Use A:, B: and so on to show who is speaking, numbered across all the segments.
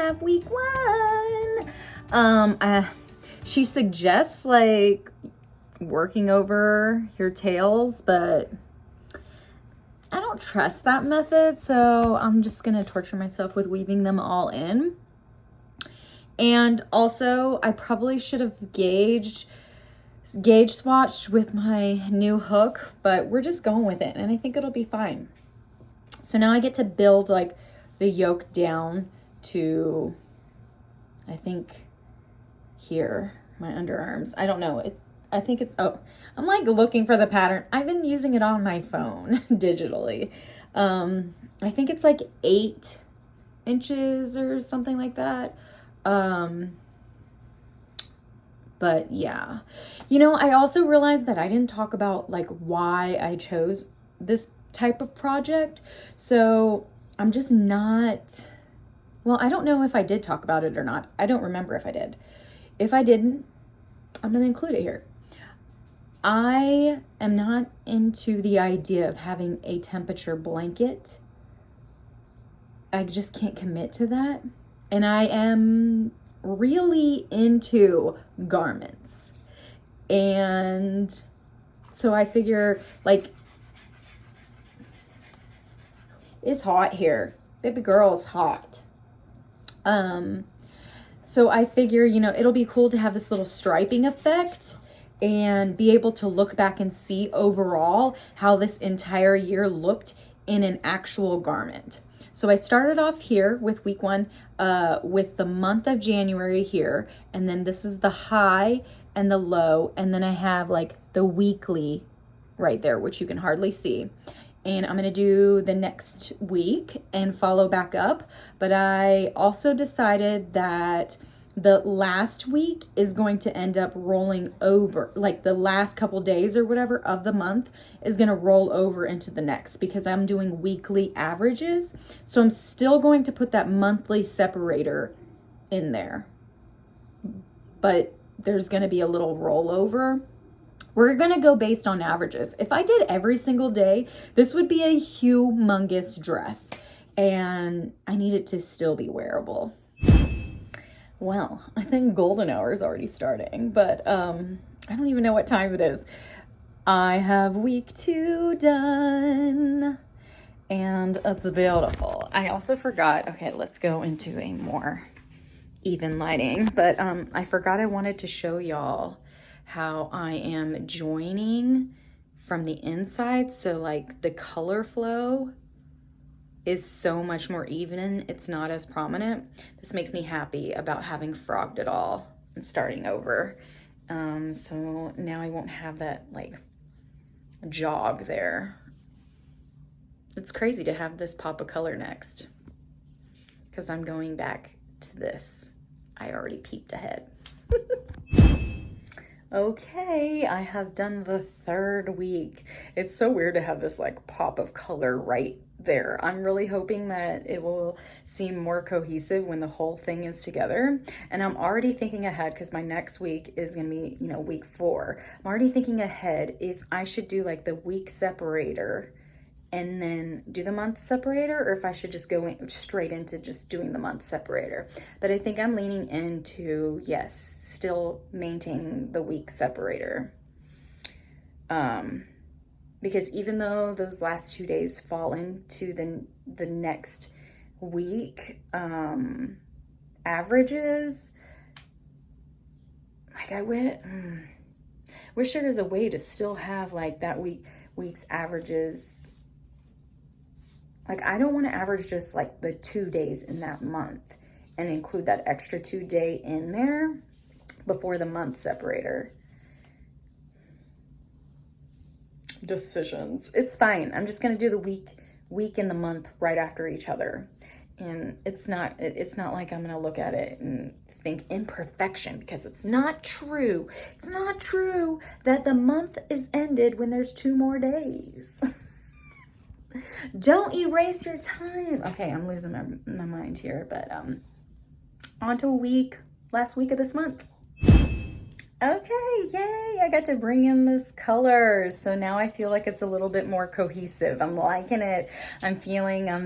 A: have week 1. She suggests like working over your tails, but I don't trust that method, so I'm just gonna torture myself with weaving them all in. And also, I probably should have gauge swatched with my new hook, but we're just going with it, and I think it'll be fine. So now I get to build like the yoke down to, I think, here, my underarms. I don't know. I think it's, oh, I'm like looking for the pattern. I've been using it on my phone digitally. I think it's like 8 inches or something like that. But yeah, you know, I also realized that I didn't talk about like why I chose this type of project. So I'm just not, well, I don't know if I did talk about it or not. I don't remember if I did. If I didn't, I'm going to include it here. I am not into the idea of having a temperature blanket. I just can't commit to that. And I am really into garments. And so I figure, like, it's hot here. Baby girl's hot. So I figure, you know, it'll be cool to have this little striping effect and be able to look back and see overall how this entire year looked in an actual garment. So I started off here with week 1 with the month of January here, and then this is the high and the low, and then I have like the weekly right there, which you can hardly see. And I'm gonna do the next week and follow back up. But I also decided that the last week is going to end up rolling over, like the last couple days or whatever of the month is gonna roll over into the next, because I'm doing weekly averages. So I'm still going to put that monthly separator in there, but there's gonna be a little rollover. We're gonna go based on averages. If I did every single day, this would be a humongous dress, and I need it to still be wearable. Well, I think golden hour is already starting, but I don't even know what time it is. I have week 2 done, and it's beautiful. I also forgot, okay, let's go into a more even lighting, but I forgot I wanted to show y'all how I am joining from the inside. So like the color flow is so much more even. It's not as prominent. This makes me happy about having frogged it all and starting over. So now I won't have that like jog there. It's crazy to have this pop of color next, because I'm going back to this. I already peeped ahead. Okay, I have done the 3rd week. It's so weird to have this like pop of color right there. I'm really hoping that it will seem more cohesive when the whole thing is together. And I'm already thinking ahead, because my next week is gonna be, you know, week 4. I'm already thinking ahead if I should do like the week separator and then do the month separator, or if I should just go straight into just doing the month separator. But I think I'm leaning into, yes, still maintaining the week separator. Because even though those last 2 days fall into the next week, averages, like I wish there was a way to still have like that week's averages. Like, I don't want to average just like the 2 days in that month and include that extra 2 day in there before the month separator. Decisions. It's fine. I'm just going to do the week and the month right after each other. And it's not like I'm going to look at it and think imperfection, because it's not true. It's not true that the month is ended when there's 2 more days. Don't erase your time. Okay, I'm losing my mind here, but on to last week of this month. Okay, yay, I got to bring in this color. So now I feel like it's a little bit more cohesive. I'm liking it. I'm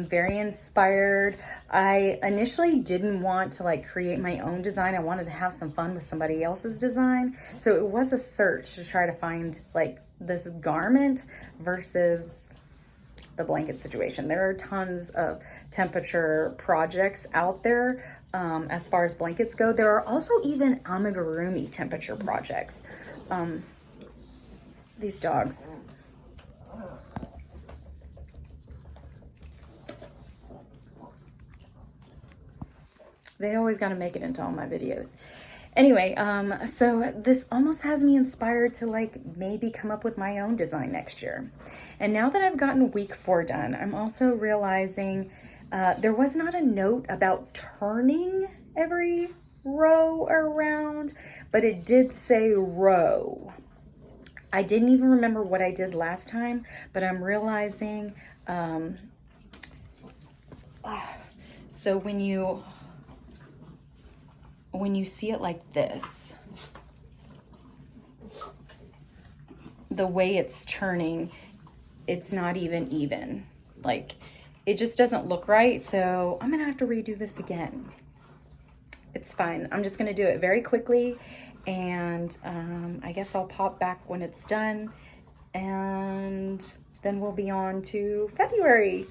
A: very inspired. I initially didn't want to like create my own design. I wanted to have some fun with somebody else's design. So it was a search to try to find like this garment versus the blanket situation. There are tons of temperature projects out there. As far as blankets go, there are also even amigurumi temperature projects. These dogs. They always got to make it into all my videos. Anyway, so this almost has me inspired to like maybe come up with my own design next year. And now that I've gotten week 4 done, I'm also realizing there was not a note about turning every row around, but it did say row. I didn't even remember what I did last time, but I'm realizing, so when you see it like this, the way it's turning, it's not even. Like, it just doesn't look right, so I'm gonna have to redo this again. It's fine. I'm just gonna do it very quickly, and I guess I'll pop back when it's done, and then we'll be on to February.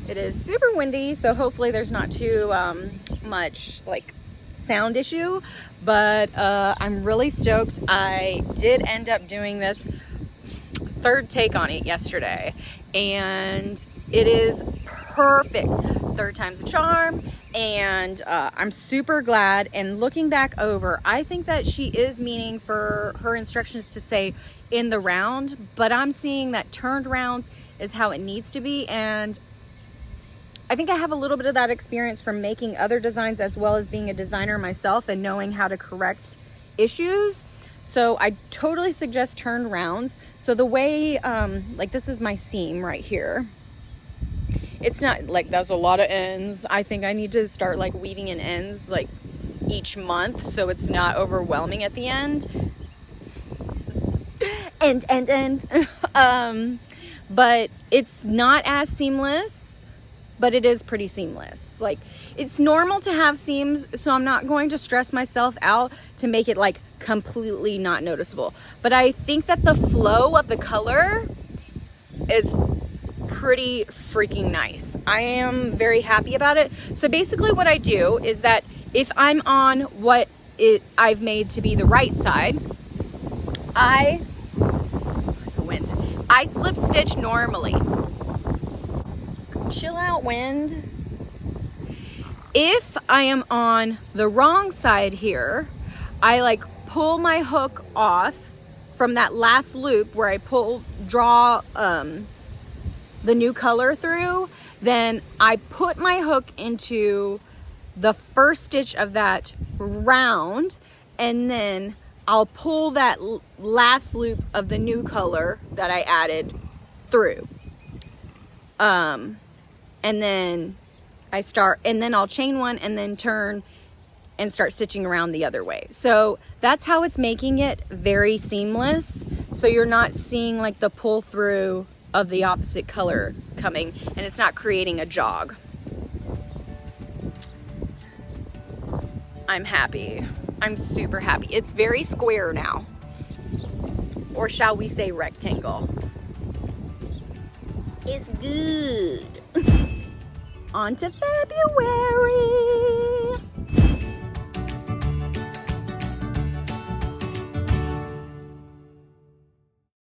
A: It is super windy, so hopefully there's not too much like sound issue, but I'm really stoked. I did end up doing this 3rd take on it yesterday, and it is perfect. 3rd time's a charm, and I'm super glad. And looking back over, I think that she is meaning for her instructions to say in the round, but I'm seeing that turned rounds is how it needs to be. And I think I have a little bit of that experience from making other designs as well as being a designer myself and knowing how to correct issues. So I totally suggest turned rounds. So the way, like this is my seam right here. It's not like there's a lot of ends. I think I need to start like weaving in ends like each month so it's not overwhelming at the end. But it's not as seamless, but it is pretty seamless. Like, it's normal to have seams, so I'm not going to stress myself out to make it like completely not noticeable. But I think that the flow of the color is pretty freaking nice. I am very happy about it. So basically what I do is that if I'm on what I've made to be the right side, I slip stitch normally. Chill out, wind. If I am on the wrong side here, I like pull my hook off from that last loop where I draw the new color through, then I put my hook into the first stitch of that round, and then I'll pull that last loop of the new color that I added through. And then I'll chain one and then turn and start stitching around the other way. So that's how it's making it very seamless. So you're not seeing like the pull through of the opposite color coming, and it's not creating a jog. I'm happy. I'm super happy. It's very square now. Or shall we say rectangle. It's good. On to February.